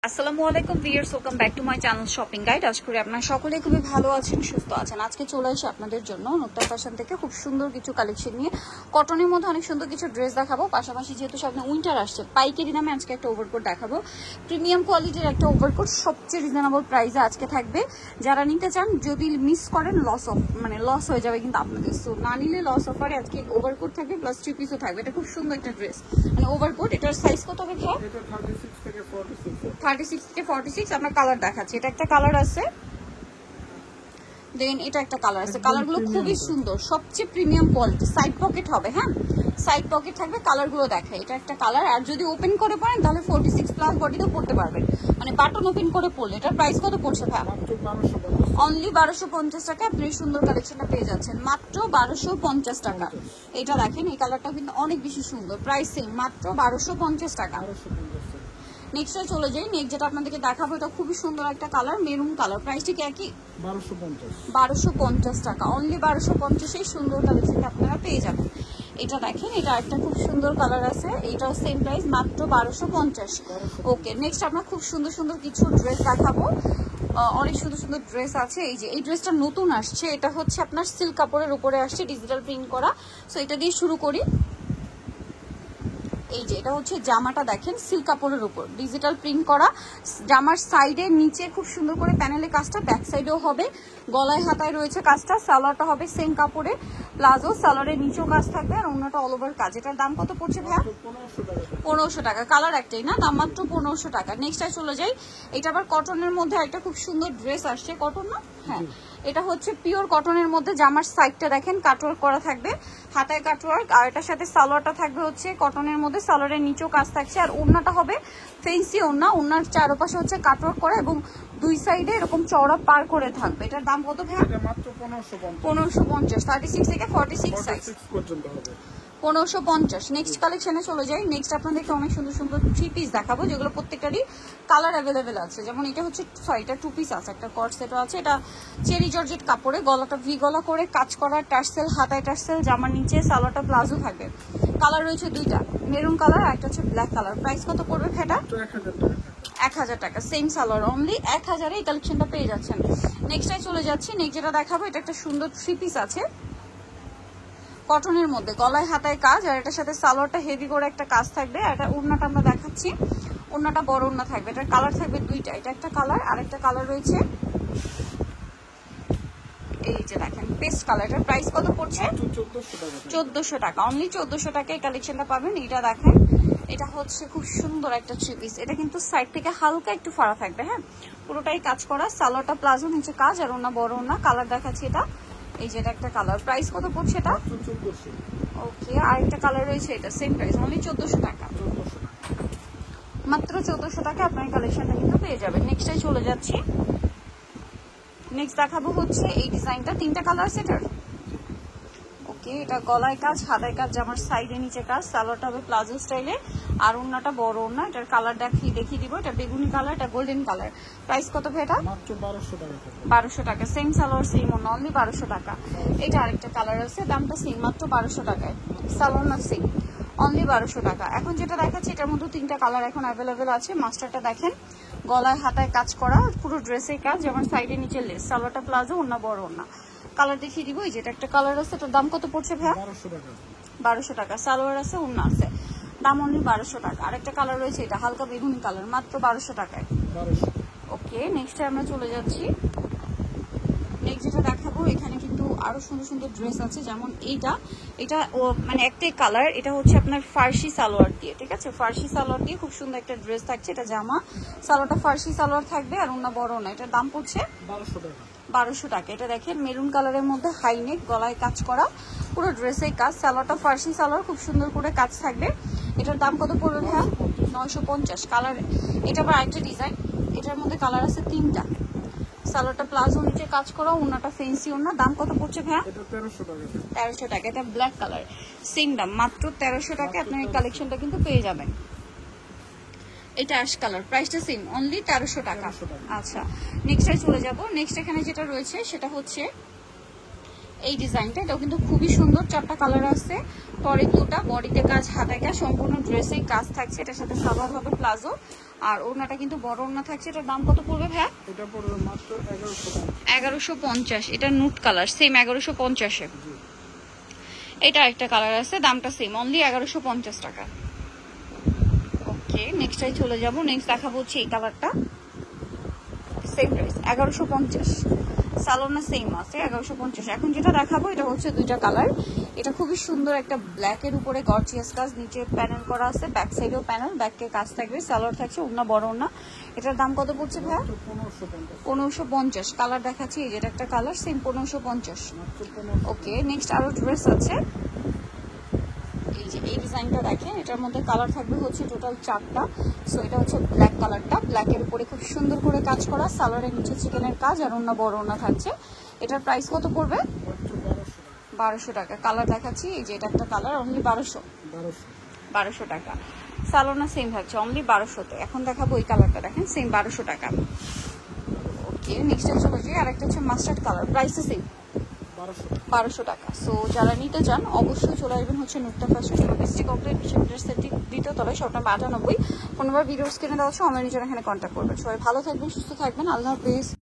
আসসালামু আলাইকুম viewers, welcome back to my channel shopping guide. আশা করি আপনারা সকলেই খুবই ভালো আছেন, সুস্থ আছেন। আজকে চলে আসি আপনাদের জন্য নুক্তা ফ্যাশন থেকে খুব সুন্দর কিছু কালেকশন নিয়ে। কটনের মধ্যে অনেক সুন্দর কিছু ড্রেস দেখাবো, পাশাপাশি যেহেতু সামনে উইন্টার আসছে, পাইকারি দামে আজকে একটা ওভারকোট দেখাবো। প্রিমিয়াম কোয়ালিটির একটা ওভারকোট, সবচেয়ে রিজনেবল প্রাইসে আজকে থাকবে। যারা নিতে চান, যদি মিস করেন লস হয়ে যাবে কিন্তু আপনাদের। সো না নিলে লস অফারে আজকে ওভারকোট থাকবে, প্লাস 3 পিসও থাকবে। এটা খুব সুন্দর একটা ড্রেস, মানে ওভারকোট। এটার সাইজ কত হবে? 36 থেকে 46। আমরা কালার দেখাচ্ছি। এটা একটা কালার আছে, দেন এটা একটা কালার আছে। কালারগুলো খুবই সুন্দর, সবচেয়ে প্রিমিয়াম কোয়ালিটি। সাইড পকেট হবে, হ্যাঁ সাইড পকেট থাকবে। কালারগুলো দেখায়। এটা একটা কালার, আর যদি ওপেন করে পড়েন তাহলে 46 প্লাস বডিতেও পড়তে পারবেন, মানে বাটন ওপেন করে পড়লে। এটার প্রাইস কত পড়ছে ভাই? অনলি 1250 টাকা আপনি সুন্দর কালেকশনটা পেয়ে যাচ্ছেন, মাত্র 1250 টাকা। এটা দেখেন, এই কালারটা কিন্তু অনেক বেশি সুন্দর। প্রাইস সেম, মাত্র 1250 টাকা। নেক্সটে চলে যাই। নেক্সট যেটা আপনাদেরকে দেখাবো, এটা খুবই সুন্দর একটা কালার, মেরুন কালার। প্রাইসটা কি একই? 1250 টাকা। অনলি 1250 এই সুন্দর কালেকশনটা আপনারা পেয়ে যাবেন। এটা দেখেন, এটা একটা খুব সুন্দর কালার আছে, এটাও সেম প্রাইস, মাত্র 1250। ওকে, নেক্সট আমরা খুব সুন্দর সুন্দর কিছু ড্রেস দেখাবো। অনেক সুন্দর সুন্দর ড্রেস আছে। এই যে এই ড্রেসটা নতুন আসছে, এটা হচ্ছে আপনার সিল্ক কাপড়ের উপরে আসছে, ডিজিটাল প্রিন্ট করা। সো এটা দিয়ে শুরু করি। এই যে এটা হচ্ছে জামাটা, দেখেন সিল্ক কাপড়ের উপর ডিজিটাল প্রিন্ট করা। জামার সাইডের নিচে খুব সুন্দর করে প্যানেলে কাজটা, ব্যাক সাইডেও হবে, গলায় হাতায় রয়েছে কাজটা। সালোয়ারটা হবে সেম কাপড়ে, প্লাজো সালোয়ারের নিচেও কাজ থাকবে, আর অন্যটা অল ওভার কাজ। এটার দাম কত পড়ছে ভাইয়া? 1500 টাকা। কালার একটাই না, দাম মাত্র 1500 টাকা। নেক্সটে চলে যাই। এটা আবার কটনের মধ্যে একটা খুব সুন্দর ড্রেস আসছে। কটন না? হ্যাঁ, এটা হচ্ছে পিওর কটনের মধ্যে। জামার সাইডটা দেখেন কাটওয়ার্ক করা থাকবে, হাতায় কাটওয়ার্ক, আর এটার সাথে সালোয়ারটা থাকবে হচ্ছে কটনের মধ্যে, সালোয়ারের নিচেও কাজ থাকছে। আর ওড়নাটা হবে ফেন্সি ওড়না, ওড়নার চারপাশে হচ্ছে কাটওয়ার্ক করা এবং দুই সাইডে এরকম চওড়া পার করে থাকবে। এটার দাম কত ভাই? মাত্র 1550। 36 থেকে 46 সাইজ পর্যন্ত হবে। 1550। নেক্সট কালেকশনে চলে যাই। নেক্সট আপনাদেরকে অনেক সুন্দর সুন্দর 3 পিস দেখাবো, যেগুলো প্রত্যেকটারই কালার অ্যাভেলেবেল আছে। যেমন এটা হচ্ছে এটা 2 পিস আছে, একটা কট সেটও আছে। এটা চেরি জর্জেট কাপড়ে, গলাটা ভি গলা করে কাজ করা, টার্সেল, হাতায় টার্সেল, জামার নিচে সালোয়ারটা প্লাজো থাকবে। কালার রয়েছে দুইটা, মেরুন কালার আর একটা হচ্ছে ব্ল্যাক কালার। প্রাইস কত পড়বে এটা? 1000 টাকা। সেম সালোয়ার, অনলি 1000 এই কালেকশনটা পেয়ে যাচ্ছেন। নেক্সটে চলে যাচ্ছি। নেক্সট যেটা দেখাবো, এটা একটা সুন্দর 3 পিস আছে কটনের মধ্যে, গলায় হাতায় কাজ, আর এটার সাথে সালোয়ারটা হেভি করে একটা কাজ থাকবে। আর এটা ওড়নাটা আমরা দেখাচ্ছি, ওড়নাটা বড় ওড়না থাকবে। এটার কালার থাকবে দুইটা, এটা একটা কালার আর একটা কালার রয়েছে এই যে দেখেন পেস্ট কালার। এটার প্রাইস কত পড়ছে? 1400 টাকা। অনলি 1400 টাকা এই কালেকশনটা পাবেন। এটা দেখেন, এটা হচ্ছে খুব সুন্দর একটা 3 পিস। এটা কিন্তু সাইড থেকে হালকা একটু ফাড়া থাকবে, হ্যাঁ পুরোটাই কাজ করা, সালোয়ারটা প্লাজো, নিচে কাজ, আর ওড়না বড় ওড়না। কালার দেখাচ্ছি, এটা এই যে এটা একটা কালার। প্রাইস কত পড়ছে এটা? ওকে, আর একটা কালার রয়েছে, এটা সেম প্রাইস, অনলি 1400 টাকা। মাত্র 1400 টাকা আপনার কালেকশনটা কিন্তু পেয়ে যাবেন। নেক্সটে চলে যাচ্ছি। নেক্সট দেখাবো হচ্ছে এই ডিজাইনটা, 3টা কালার সেটার। ওকে, এটা গলায় কাজ, হাতায় কাজ, জামার সাইডে নিচে কাজ, সালোয়ারটা হবে প্লাজো স্টাইলে, আর ওড়নাটা বড় ওড়না। এটার কালার দেখিয়ে দিব। এটা বেগুনি কালার, এটা গোল্ডেন কালার। প্রাইস কত ভাই এটা? মাত্র 1200 টাকা। 1200 টাকা। সেম সালোয়ার সেম ওড়না, অনলি 1200 টাকা। এটা আরেকটা কালার আছে, দামটা সেম, মাত্র 1200 টাকায়। সালোয়ার না সেম, অনলি 1200 টাকা। এখন যেটা দেখাচ্ছি, এটার মধ্যে 3টা কালার এখন অ্যাভেলেবেল আছে। মাস্টারটা দেখেন, গলায় হাতায় কাজ করা, পুরো ড্রেসের কাজ, যেমন সাইডে নিচে লেস, সালোয়ারটা প্লাজো, ওড়না বড় ওড়না। কালার দেখিয়ে দিব। এই যেটা একটা কালার আছে, এটার দাম কত পড়ছে ভাইয়া? 1200 টাকা। 1200 টাকা। সালোয়ার আছে, ওড়না আছে, দাম অনলি 1200 টাকা। আরেকটা কালার রয়েছে, এটা হালকা বেগুনি কালার, মাত্র 1200 টাকায়। ওকে, নেক্সটে আমরা চলে যাচ্ছি। নেক্সট যেটা দেখাবো, এখানে কিন্তু আরো সুন্দর সুন্দর ড্রেস আছে। যেমন এটা মানে একটাই কালার, এটা হচ্ছে আপনার ফার্সি সালোয়ার দিয়ে, ঠিক আছে, ফার্সি সালোয়ার দিয়ে খুব সুন্দর একটা ড্রেস থাকছে। এটা জামা, সালোয়ারটা ফার্সি সালোয়ার থাকবে, আর ওড়না বড় না। এটার দাম পড়ছে 1200 টাকা। 1200 টাকা। এটা দেখেন মেরুন কালারের মধ্যে হাই নেক, গলায় কাজ করা, পুরো ড্রেসে কাজ, সালোয়ারটা ফার্সি সালোয়ার, খুব সুন্দর করে কাজ থাকবে। এটার দাম কত পড়বে ভাইয়া? 950। কালার, এটা আবার আরেকটা ডিজাইন, এটার মধ্যে কালার আছে 3টা। সালোয়ারটা প্লাজো, নিচে কাজ করা, ওড়নাটা ফেন্সি ওড়না। দাম কত পড়ছে ভাইয়া? এটা 1300 টাকা। 1300 টাকা। এটা ব্ল্যাক কালার, সেম দাম, মাত্র 1300 টাকা আপনার এই কালেকশনটা কিন্তু পেয়ে যাবেন। এটা অ্যাশ কালার, প্রাইসটা সেম, অনলি 1300 টাকা। আচ্ছা, নেক্সটে চলে যাব। নেক্সট এখানে যেটা রয়েছে সেটা হচ্ছে এই ডিজাইনটা, এটাও কিন্তু খুবই সুন্দর, 4টা কালার আছে। পরে দুটা বডিতে কাজ, হাতায় কাজ, সম্পূর্ণ ড্রেসেই কাজ থাকছে। এটার সাথে সালোয়ার হবে প্লাজো, আর ওড়নাটা কিন্তু বড় ওড়না থাকছে। এটার দাম কত পড়বে ভাইয়া? এটা পড়বে মাত্র 1150। 1150। এটা নুট কালার, সেম 1150-এ। এটা একটা কালার আছে, দামটা সেম, অনলি 1150 টাকা। ওকে, নেক্সটটাই চলে যাব। নেক্সট দেখাবো হচ্ছে এই কালারটা, সেম প্রাইস 1150। সালোনা সেম আছে 1150। এখন যেটা দেখাবো এটা হচ্ছে দুইটা কালার। এটা খুবই সুন্দর একটা ব্ল্যাকের উপরে গর্জিয়াস কাজ, নিচে প্যানেল করা আছে, ব্যাক সাইডেও প্যানেল, ব্যাকে কাজ থাকবে, সালোয়ার থাকছে, ওড়না বড় ওড়না। এটার দাম কত পড়ছে ভাইয়া? 1550। কালার দেখাচ্ছি, এই যেটা একটা কালার, সেম 1550। ওকে, নেক্সট আরো ড্রেস আছে। এই যে এই ডিজাইনটা দেখেন, এটার মধ্যে কালার থাকবে হচ্ছে টোটাল 4টা। সো এটা হচ্ছে ব্ল্যাক কালারটা, ব্ল্যাকের উপরে খুব সুন্দর করে কাজ করা, সালোয়ারের নিচে চিকেনের কাজ, আর অন্য বড় ওড়না থাকছে। এটার প্রাইস কত পড়বে? 1200 টাকা। কালার দেখাচ্ছি, এই যে এটা একটা কালার, অনলি 1200 টাকা। সালোনা সেম থাকছে, অনলি 1200-তে। এখন দেখাবো এই কালারটা, দেখেন সেম 1200 টাকা। ওকে, নেক্সট চলে যাই, আর একটা হচ্ছে মাস্টার্ড কালার, প্রাইসও সেম 1200 টাকা। সো যারা নিতে চান অবশ্যই চলে আসবেন হচ্ছে নুক্তা ফ্যাশন, ডিস্ট্রিক্ট কমপ্লিট বিশ্ববিদ্যালয় সেন্টার দ্বিতীয় তলায়, শপ নাম্বার 98। 15 ভিডিওস কিনে দেওয়া হচ্ছে, অনলাইনে যারা এখানে কন্ট্যাক্ট করবেন। সবাই ভালো থাকবেন, সুস্থ থাকবেন, আল্লাহ হাফেজ।